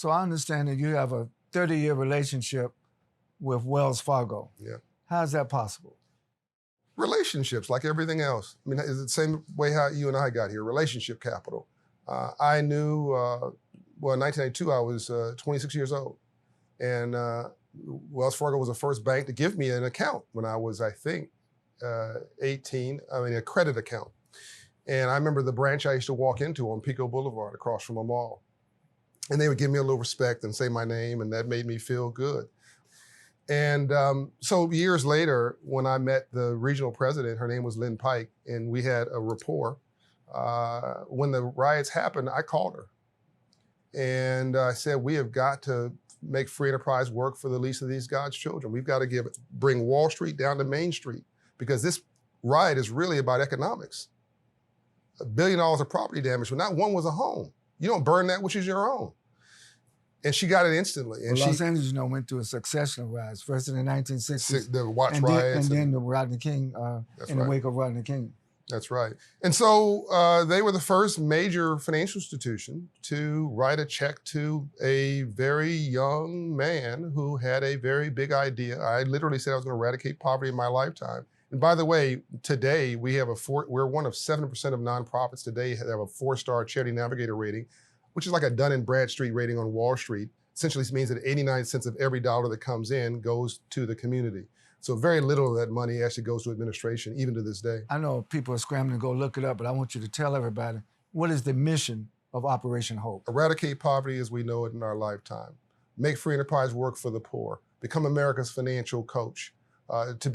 So I understand that you have a 30-year relationship with Wells Fargo. Yeah. How is that possible? Relationships, like everything else. I mean, it's the same way how you and I got here, relationship capital. I knew, well, in 1982, I was 26 years old. And Wells Fargo was the first bank to give me an account when I was, I think, 18, a credit account. And I remember the branch I used to walk into on Pico Boulevard across from a mall. And they would give me a little respect and say my name, and that made me feel good. And so years later, when I met the regional president, her name was Lynn Pike, and we had a rapport. When the riots happened, I called her. And I said, we have got to make free enterprise work for the least of these God's children. We've got to bring Wall Street down to Main Street, because this riot is really about economics. $1 billion of property damage, but not one was a home. You don't burn that which is your own. And she got it instantly. And Los Angeles, went through a succession of riots. First in the 1960s. The Watts riots. And then the Rodney King, in the wake of Rodney King. That's right. And so they were the first major financial institution to write a check to a very young man who had a very big idea. I literally said I was going to eradicate poverty in my lifetime. And by the way, today we have we're one of 7% of nonprofits today that have a 4-star Charity Navigator rating, which is like a Dun & Bradstreet rating on Wall Street. Essentially means that 89 cents of every dollar that comes in goes to the community. So very little of that money actually goes to administration, even to this day. I know people are scrambling to go look it up, but I want you to tell everybody, what is the mission of Operation Hope? Eradicate poverty as we know it in our lifetime. Make free enterprise work for the poor. Become America's financial coach. To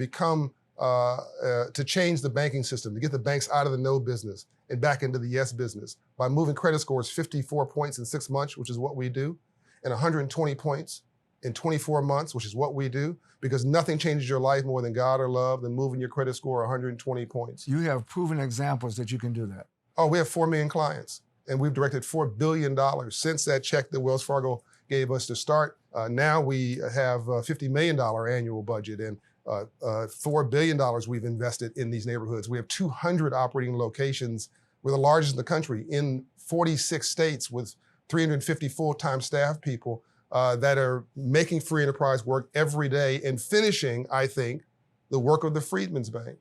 change the banking system, to get the banks out of the no business and back into the yes business by moving credit scores 54 points in 6 months, which is what we do, and 120 points in 24 months, which is what we do, because nothing changes your life more than God or love than moving your credit score 120 points. You have proven examples that you can do that. Oh, we have 4 million clients, and we've directed $4 billion since that check that Wells Fargo gave us to start. Now we have a $50 million annual budget, and $4 billion we've invested in these neighborhoods. We have 200 operating locations. We're the largest in the country in 46 states with 350 full-time staff people that are making free enterprise work every day and finishing, I think, the work of the Freedmen's Bank.